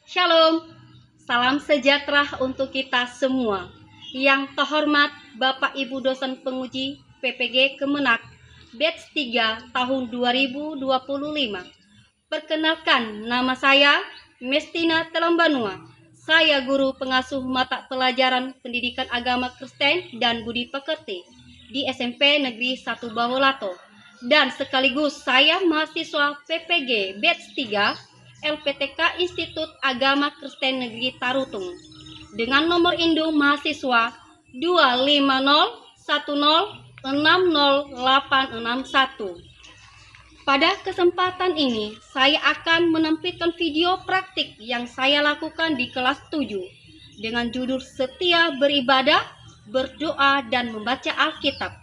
Shalom, salam sejahtera untuk kita semua. Yang terhormat Bapak Ibu dosen penguji PPG Kemenak Batch 3 tahun 2025. Perkenalkan, nama saya Mestina Telambanua. Saya guru pengasuh mata pelajaran Pendidikan Agama Kristen dan Budi Pekerti di SMP Negeri 1 Bawolato. Dan sekaligus saya mahasiswa PPG Batch 3 LPTK Institut Agama Kristen Negeri Tarutung dengan nomor induk mahasiswa 25010606861. Pada kesempatan ini saya akan menampilkan video praktik yang saya lakukan di kelas 7 dengan judul Setia Beribadah, Berdoa dan Membaca Alkitab.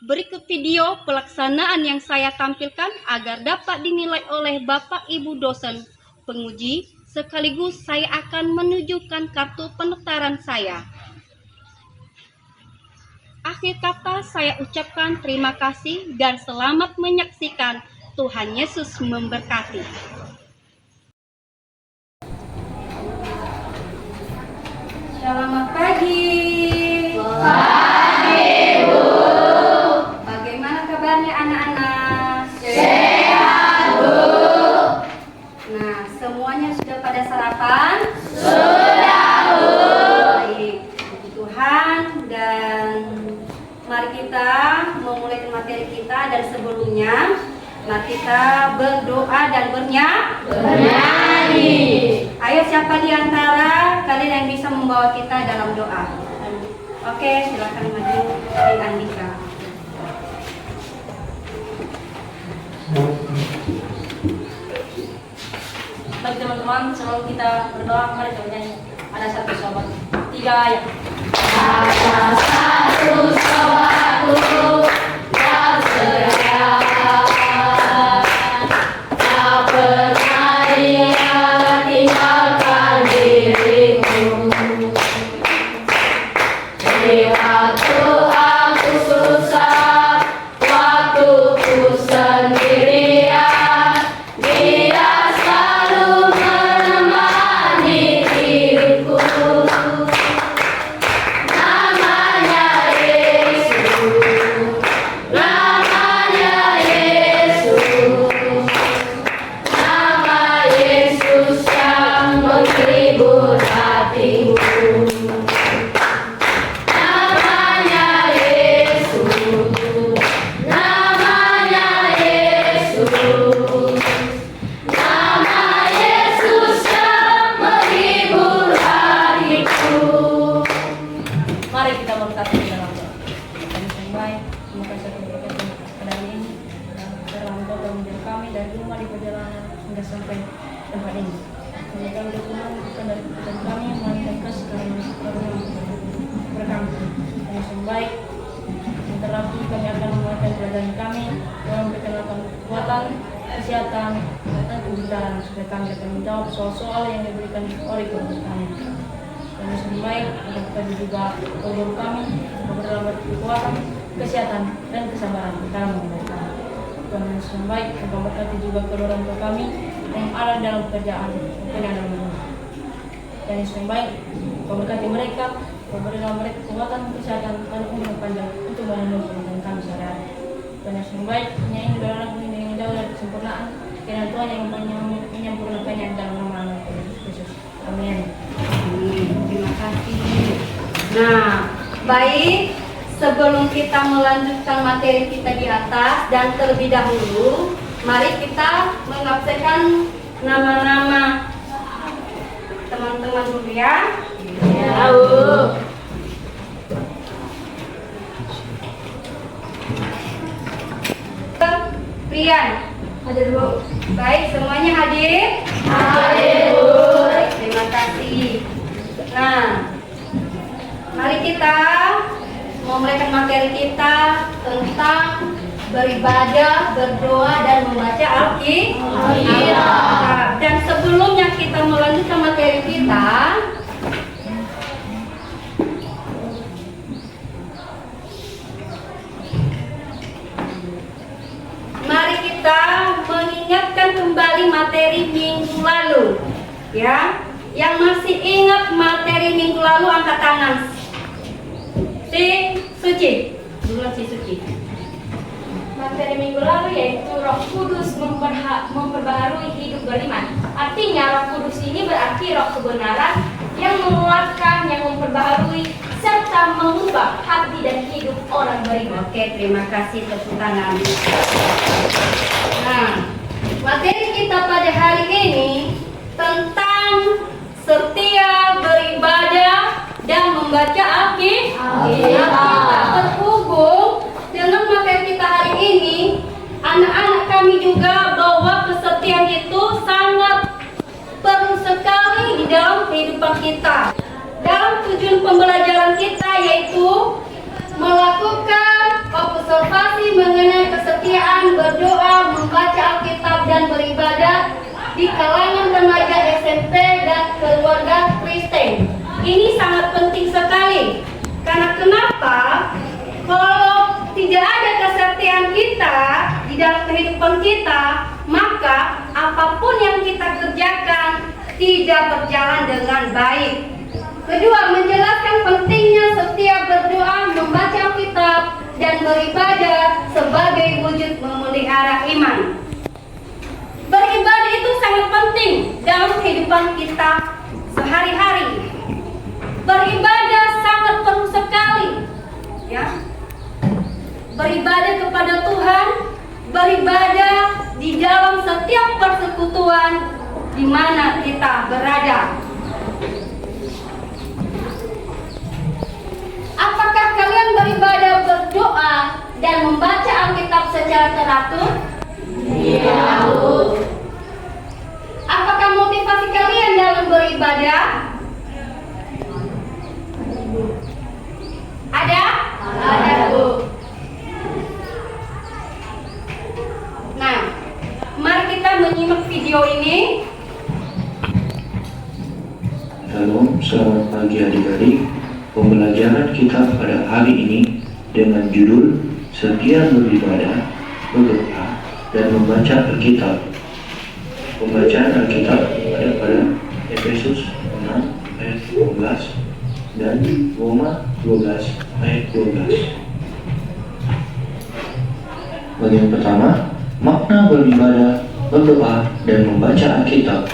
Berikut video pelaksanaan yang saya tampilkan agar dapat dinilai oleh Bapak Ibu dosen penguji, sekaligus saya akan menunjukkan kartu pendaftaran saya. Akhir kata saya ucapkan terima kasih dan selamat menyaksikan. Tuhan Yesus memberkati. Selamat pagi. Pagi, Bu. Bagaimana kabarnya anak-anak? Sehat, Bu. Nah, semuanya sudah pada sarapan? Sudah, Bu. Baik, puji Tuhan, dan mari kita memulai materi kita. Dan sebelumnya mari kita berdoa dan bernyanyi. Ayo, siapa di antara kalian yang bisa membawa kita dalam doa? Oke, silakan maju di Andika. Baik teman-teman, sebelum kita berdoa, mari kita nyanyi. Ada satu sobat, tiga ya. Ada satu sobatku yang setia, tak pernah dia tinggalkan diriku. Di waktu aku susah, waktu ku sendirian, dia selalu menemani diriku. Namanya Yesus, namanya Yesus, nama Yesus yang menghibur hatiku. Namanya Yesus, namanya Yesus, nama Yesus yang menghibur hatiku. Mari kita berkata di dalam doa. Kami sembah, terima kasih atas berkat pada hari ini, dan terang dalam diri kami dari rumah di perjalanan hingga sampai tempat ini. Kami tahu dukungan bukan dari keputusan kami, melainkan kasih karunia berkami. Kami sembah, sebentar lagi kami akan memulai pelajaran kami dalam perkenalkan kekuatan, kesehatan, dan kebenaran supaya kami dapat menjawab soal-soal yang diberikan oleh guru kami. Kami sembah untuk tadi juga guru kami dalam kekuatan, kesehatan, dan kesabaran dalam mengenai. Kami sembah untuk memberkati juga kedua orang tua kami yang ada dalam pekerjaan dalam rumah. Kami sembah memberkati mereka, memberikan mereka kekuatan, kesehatan, dan umur panjang untuk memenuhi kebutuhan kami sehari-hari. Kami sembah menyanyi dalam lagu ini yang jauh dari kesempurnaan, kiranya Tuhan yang menyempurnakannya dalam nama anak Yesus. Amin. Terima kasih. Nah, baik. Sebelum kita melanjutkan materi kita di atas, dan terlebih dahulu, mari kita mengabsenkan nama-nama teman-teman dulu ya. Ya, Bu. Prian, hadir Bu. Baik, semuanya hadir? Hadir, Bu. Baik, terima kasih. Nah, mari kita memulai materi kita tentang beribadah, berdoa, dan membaca Alkitab. Dan sebelumnya kita melanjutkan materi kita, mari kita mengingatkan kembali materi minggu lalu, ya, Yang masih ingat materi minggu lalu angkat tangan. Si Suci. Duluan si Suci. Materi minggu lalu yaitu Roh Kudus memperbaharui hidup beriman. Artinya Roh Kudus ini berarti roh kebenaran yang menguatkan, yang memperbaharui, serta mengubah hati dan hidup orang beriman. Oke, terima kasih, tepuk tangan. Nah, materi kita pada hari ini tentang setia beribadah dan membaca Alkitab. Terhubung dengan materi kita hari ini, anak-anak kami juga bahwa kesetiaan itu sangat perlu sekali di dalam kehidupan kita. Dalam tujuan pembelajaran kita yaitu melakukan observasi mengenai kesetiaan, berdoa, membaca Alkitab dan beribadah di kalangan remaja SMP dan keluarga Kristen. Ini sangat penting sekali. Karena kenapa? Kalau tidak ada kesetiaan kita di dalam kehidupan kita, maka apapun yang kita kerjakan tidak berjalan dengan baik. Kedua, menjelaskan pentingnya setiap berdoa, membaca Alkitab, dan beribadah sebagai wujud memelihara iman. Beribadah itu sangat penting dalam kehidupan kita sehari-hari. Beribadah sangat perlu sekali, ya. Beribadah kepada Tuhan, beribadah di dalam setiap persekutuan di mana kita berada. Apakah kalian beribadah, berdoa, dan membaca Alkitab secara teratur? Iya, Bu. Apakah motivasi kalian dalam beribadah? Ada? Ada, Bu. Nah, mari kita menyimak video ini. Shalom, selamat pagi adik-adik. Pembelajaran kita pada hari ini dengan judul Setia Beribadah, Berdoa, dan Membaca Alkitab. Pembacaan Alkitab ada pada Efesus 6 ayat 12 dan Roma 12 ayat 12. Bagian pertama, makna beribadah, berdoa, dan membaca Alkitab.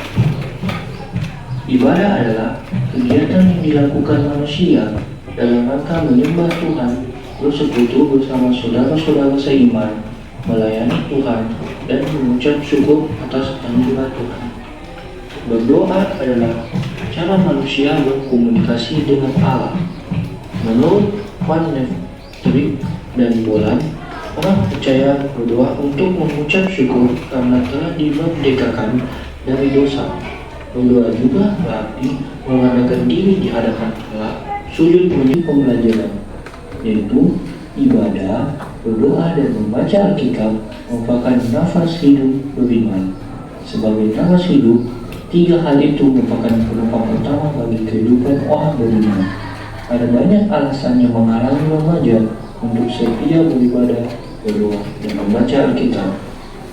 Ibadah adalah kegiatan yang dilakukan manusia dalam rangka menyembah Tuhan, bersekutu bersama saudara-saudara seiman, melayani Tuhan, dan mengucap syukur atas anugerah Tuhan. Berdoa adalah cara manusia berkomunikasi dengan Allah. Menurut Van Neftrik dan Bolan, orang percaya berdoa untuk mengucap syukur karena telah dimerdekakan dari dosa. Berdoa juga berarti mengadakan diri di hadapan Allah, sujud menyembah pembelajaran, yaitu ibadah, berdoa, dan membaca Alkitab merupakan nafas hidup beriman. Sebagai nafas hidup, tiga hal itu merupakan penopang utama bagi kehidupan orang beriman. Ada banyak alasan yang menghalangi remaja untuk setia beribadah, berdoa, dan membaca Alkitab.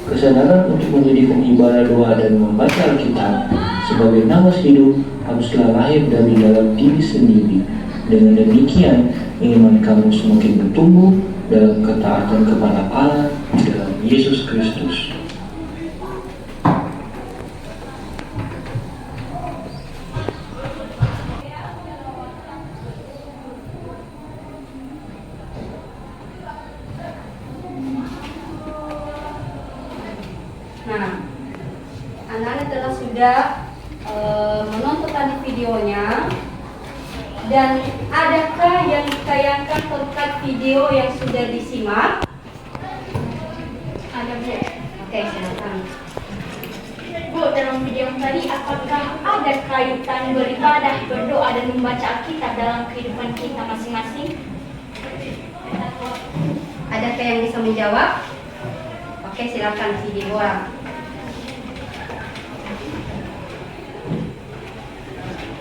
Kesadaran untuk menjadikan ibadah, doa, dan membaca Alkitab sebagai nafas hidup haruslah lahir dari dalam diri sendiri. Dengan demikian, iman kamu semakin bertumbuh dalam ketaatan kepada Allah dalam Yesus Kristus. Nah, anak-anak telah sudah menonton tadi videonya, dan adakah yang ditayangkan tentang video yang sudah disimak? Ada, Bu. Oke, silakan. Bu, dalam video yang tadi, apakah ada kaitan beribadah, berdoa, dan membaca Alkitab dalam kehidupan kita masing-masing? Adakah yang bisa menjawab? Oke, silakan si Deborah.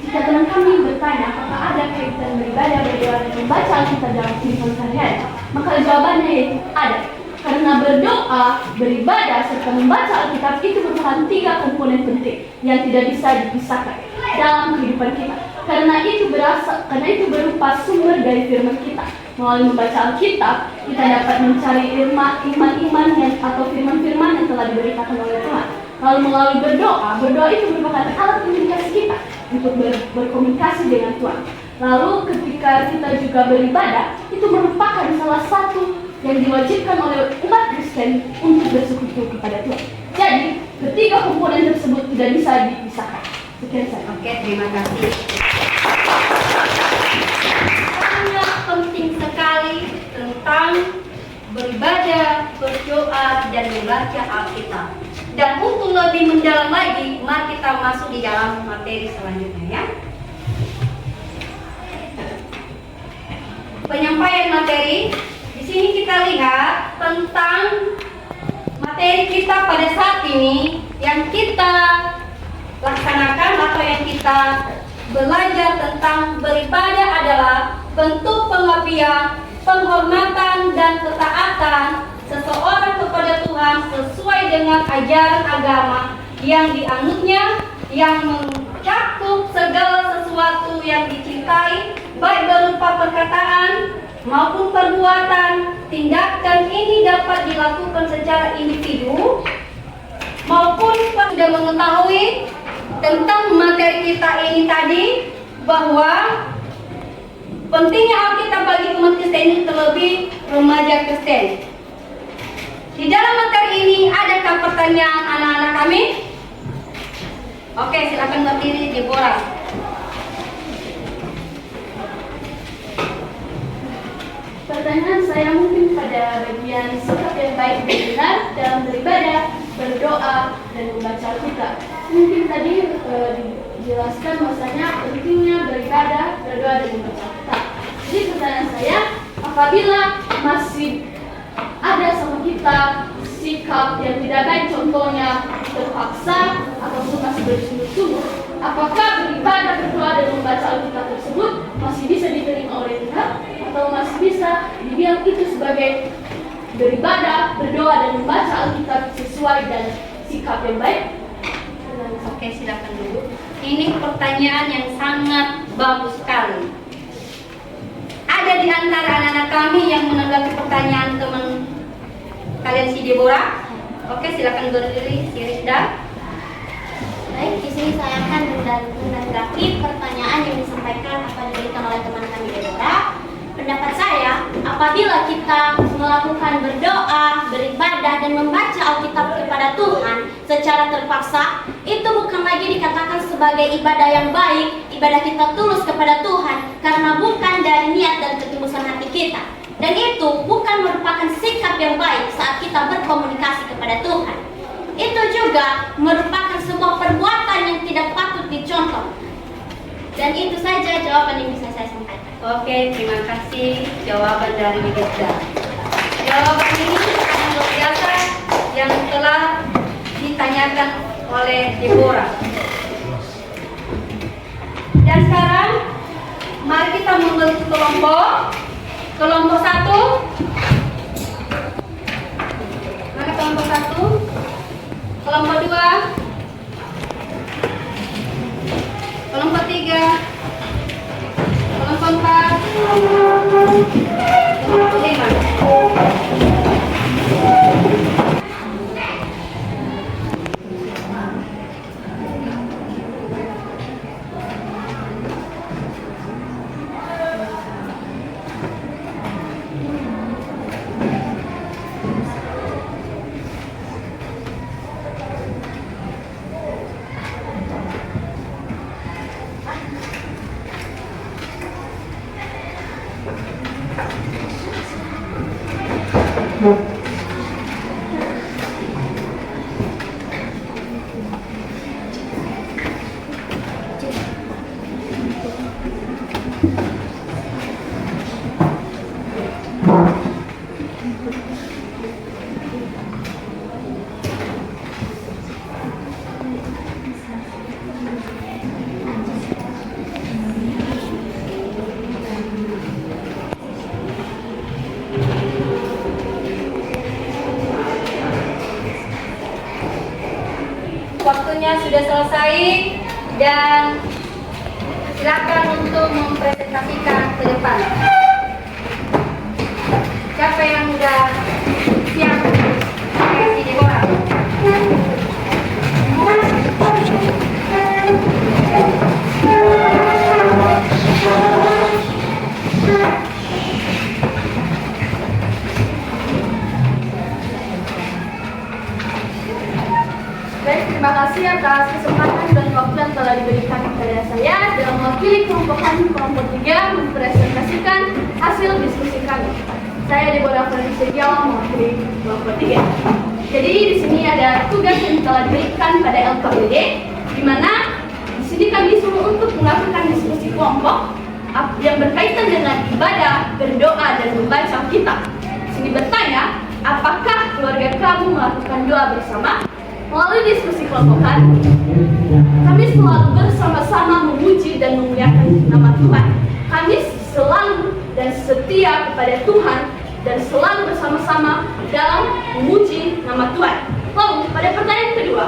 Jika teman kami bertanya apakah ada kaitan beribadah, berdoa, dan membaca Alkitab dalam kehidupan sehari-hari, maka jawabannya yaitu ada. Karena berdoa, beribadah, serta membaca Alkitab itu merupakan tiga komponen penting yang tidak bisa dipisahkan. dalam kehidupan kita. Karena itu berupa sumber dari firman kita. Melalui membaca Alkitab, kita dapat mencari iman-iman atau firman-firman yang telah diberitakan oleh Tuhan. Lalu melalui berdoa itu merupakan alat komunikasi kita untuk berkomunikasi dengan Tuhan. Lalu ketika kita juga beribadah, itu merupakan salah satu yang diwajibkan oleh umat Kristen untuk bersekutu kepada Tuhan. Jadi, ketiga komponen tersebut tidak bisa dipisahkan. Sekian saya. Oke, terima kasih. Sangat penting sekali tentang beribadah, berdoa, dan membaca Alkitab. Dan untuk lebih mendalam lagi, mari kita masuk di dalam materi selanjutnya ya. Penyampaian materi. Di sini kita lihat tentang materi kita pada saat ini yang kita laksanakan atau yang kita belajar tentang beribadah adalah bentuk pengabdian, penghormatan dan ketaatan seseorang kepada Tuhan sesuai dengan ajaran agama yang dianutnya, yang mencakup segala sesuatu yang dicintai, baik berupa perkataan maupun perbuatan. Tindakan ini dapat dilakukan secara individu maupun sudah mengetahui tentang materi kita ini tadi, bahwa pentingnya Alkitab bagi umat Kristen, terlebih remaja Kristen. Di dalam materi ini adakah pertanyaan anak-anak kami? Oke, silakan berdiri, Deborah. Pertanyaan saya mungkin pada bagian sikap yang baik dan benar dalam beribadah, berdoa, dan membaca Alkitab. Mungkin tadi dijelaskan bahwasanya pentingnya beribadah, berdoa, dan membaca Alkitab. Jadi pertanyaan saya, apabila masih ada sama kita sikap yang tidak baik, contohnya terpaksa ataupun masih bersungguh-sungguh, apakah beribadah, berdoa, dan membaca Alkitab tersebut masih bisa diterima oleh Tuhan, atau masih bisa dibilang itu sebagai beribadah, berdoa, dan membaca Alkitab sesuai dan sikap yang baik? Oke, silakan dulu. Ini pertanyaan yang sangat bagus sekali. Ada di antara anak-anak kami yang menanggapi pertanyaan teman kalian si Deborah? Oke, silakan berdiri, si Rizda. Baik, di sini saya akan menanggapi pertanyaan yang disampaikan atau diberikan oleh teman kami Deborah. Pendapat saya, apabila kita melakukan berdoa, beribadah, dan membaca Alkitab kepada Tuhan secara terpaksa, itu bukan lagi dikatakan sebagai ibadah yang baik, ibadah kita tulus kepada Tuhan, karena bukan dari niat dan ketulusan hati kita. Dan itu bukan merupakan sikap yang baik saat kita berkomunikasi kepada Tuhan. Itu juga merupakan sebuah perbuatan yang tidak patut dicontoh. Dan itu saja jawaban yang bisa saya sampaikan. Oke, terima kasih jawaban dari Rizda. Jawaban ini sangat luar biasa yang telah ditanyakan oleh Deborah. Dan sekarang mari kita membentuk kelompok. Kelompok 1. Mana kelompok 1? Kelompok 2. Kelompok 3. Kelompok 4. Kelompok 5. Waktunya sudah selesai dan Silakan untuk mempresentasikan ke depan. Siapa yang sudah siap? Oke, si Deborah. Baik, terima kasih atas kesempatan dan waktu yang telah diberikan kepada saya dalam mewakili kelompok kami kelompok 3 mempresentasikan hasil diskusi kami. Saya Deborah Setiawan mewakili kelompok 3. Jadi di sini ada tugas yang telah diberikan pada LKPD, di mana di sini kami disuruh untuk melakukan diskusi kelompok yang berkaitan dengan ibadah, berdoa dan membaca kitab. Di sini bertanya, apakah keluarga kamu melakukan doa bersama? Melalui diskusi kelompokan, kami selalu bersama-sama memuji dan memuliakan nama Tuhan. Kami selalu dan setia kepada Tuhan dan selalu bersama-sama dalam memuji nama Tuhan. Lalu pada pertanyaan kedua,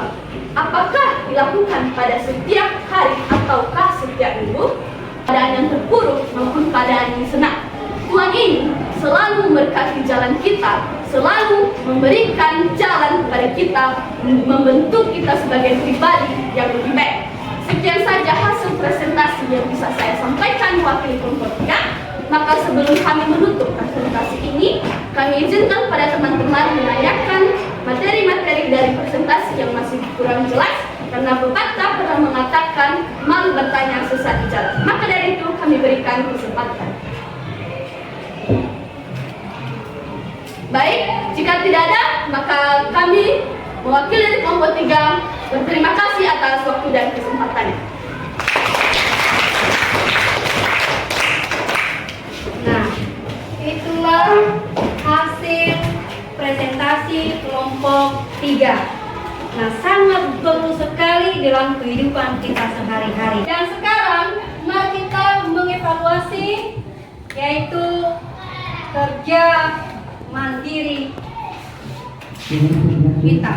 apakah dilakukan pada setiap hari ataukah setiap minggu? Keadaan yang terpuruk maupun keadaan yang senang. Tuhan ini selalu memberkati jalan kita, selalu memberikan jalan kepada kita, membentuk kita sebagai pribadi yang lebih baik. Sekian saja hasil presentasi yang bisa saya sampaikan mewakili kelompok 3. Maka sebelum kami menutup presentasi ini, kami izinkan pada teman-teman menanyakan materi-materi dari presentasi yang masih kurang jelas, karena pepatah pernah mengatakan malu bertanya sesat di jalan. Maka dari itu kami berikan kesempatan. Baik, jika tidak ada, maka kami mewakili dari kelompok 3 berterima kasih atas waktu dan kesempatannya. Nah, itulah hasil presentasi kelompok 3. Nah, sangat perlu sekali dalam kehidupan kita sehari-hari. Dan sekarang, mari kita mengevaluasi, yaitu kerja mandiri kita.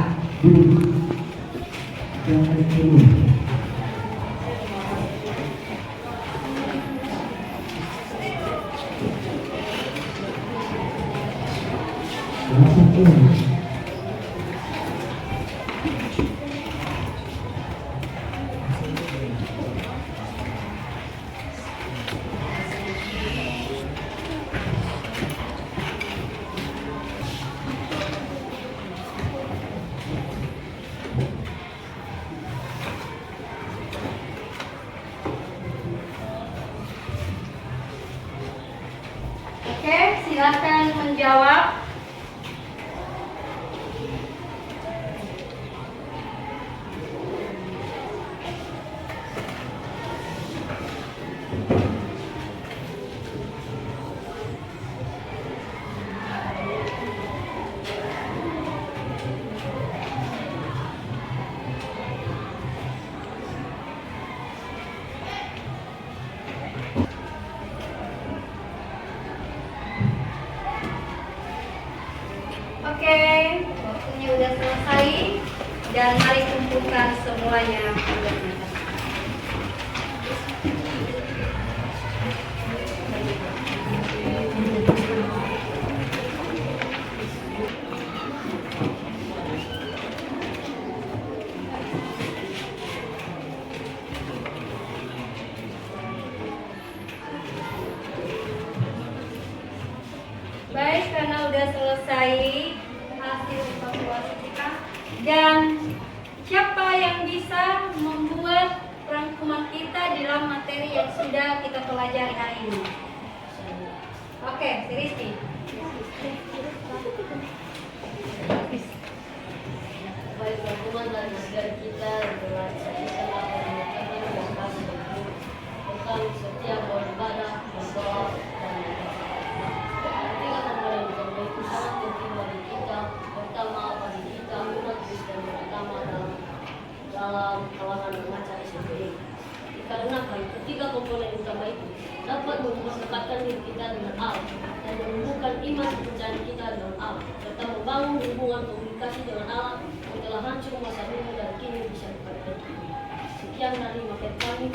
Oke, silakan menjawab. Oke, waktunya udah selesai dan mari kumpulkan semuanya. Baik, karena udah selesai hasil evaluasi kita, dan siapa yang bisa membuat rangkuman kita dalam materi yang sudah kita pelajari hari ini? Oke, si Rizky. Baik, rangkuman dari materi kita adalah tentang setiap beribadah, berdoa, dan nanti akan mulai itu sangat penting bagi kita, pertama bagi kita umat Kristen pertama dalam kalangan remaja SMP. Dikarenakan ketiga komponen utama itu dapat mempersekatkan diri kita dengan Allah dan menumbuhkan iman kepercayaan kita dengan Allah, serta membangun hubungan komunikasi dengan Allah yang telah hancur masa lalu dan kini bisa diperbaiki. Sekian dari materi kami.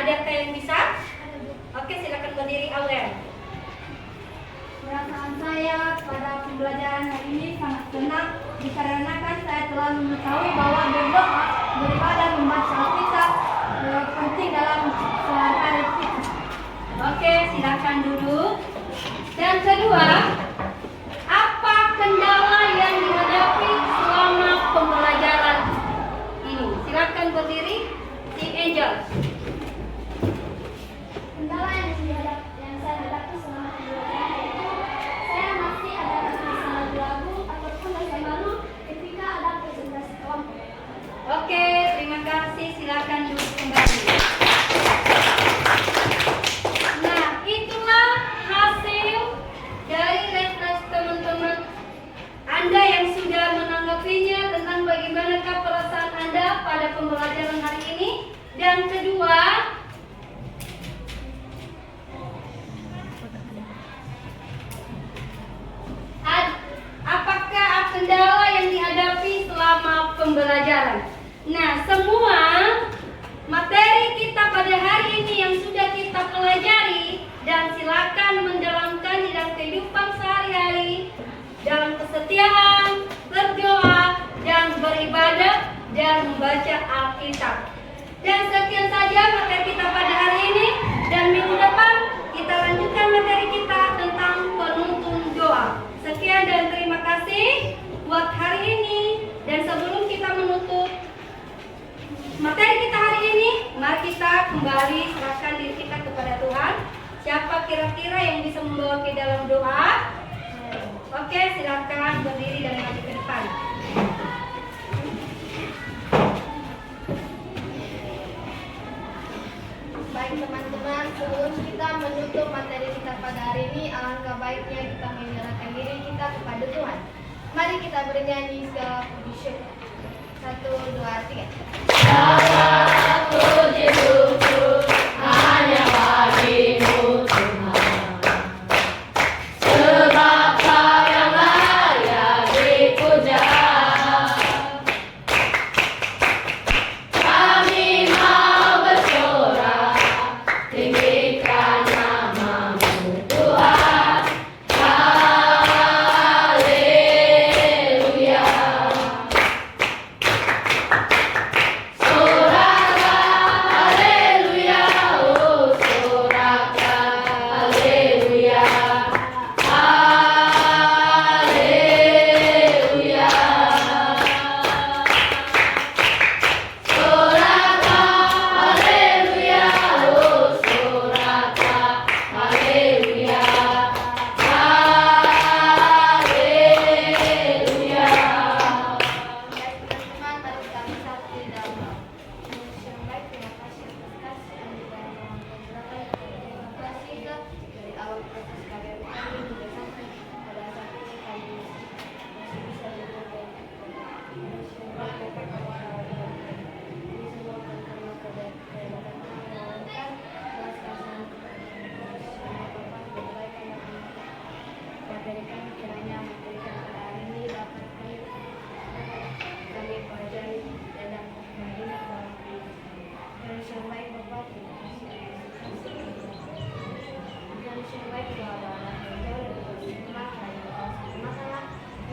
Adakah yang bisa? Oke, silakan berdiri Aulen. Perasaan saya pada pembelajaran hari ini sangat senang dikarenakan saya telah mengetahui bahwa berdoa, beribadah, membaca Alkitab penting dalam sehari-hari kita. Oke, silakan duduk. Dan kedua, apa kendala yang dihadapi selama pembelajaran ini? Silakan berdiri, si Angel. Kendala yang saya hadapi selama pembelajaran itu, saya masih ada rasa ragu ataupun rasa malu ketika ada presentasi kelompok. Oke, terima kasih. Silakan duduk kembali. Nah, itulah hasil dari refresh teman-teman Anda yang sudah menanggapinya tentang bagaimanakah perasaan Anda pada pembelajaran hari ini. Dan kedua, apakah kendala yang dihadapi selama pembelajaran? Nah, semua materi kita pada hari ini yang sudah kita pelajari dan silakan menjalankan di dalam kehidupan sehari-hari dalam kesetiaan, berdoa, dan beribadah dan membaca Alkitab. Dan sekian saja materi kita pada hari ini, dan minggu depan kita lanjutkan materi kita tentang penuntun doa. Sekian dan terima kasih buat hari ini. Dan sebelum kita menutup materi kita hari ini, mari kita kembali serahkan diri kita kepada Tuhan. Siapa kira-kira yang bisa membawa ke dalam doa? Oke, silakan berdiri dan maju ke depan. Baik teman-teman, sebelum kita menutup materi kita pada hari ini, alangkah baiknya kita menyerahkan diri kita kepada Tuhan. Mari kita bernyanyi segala puji syukur. 1, 2, 3.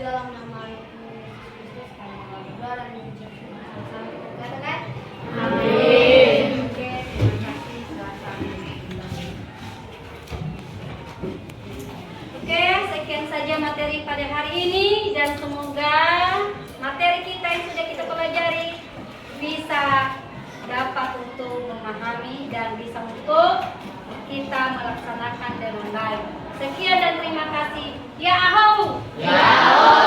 Dalam nama Yesus Kristus kami berdoa dan mengucap syukur. Katakan amin. Oke, terima kasih. Silakan. Oke, sekian saja materi pada hari ini, dan semoga materi kita yang sudah kita pelajari bisa dapat untuk memahami dan bisa untuk kita melaksanakan dengan baik. Sekian dan terima kasih. Ya Ahau. Ya Allah.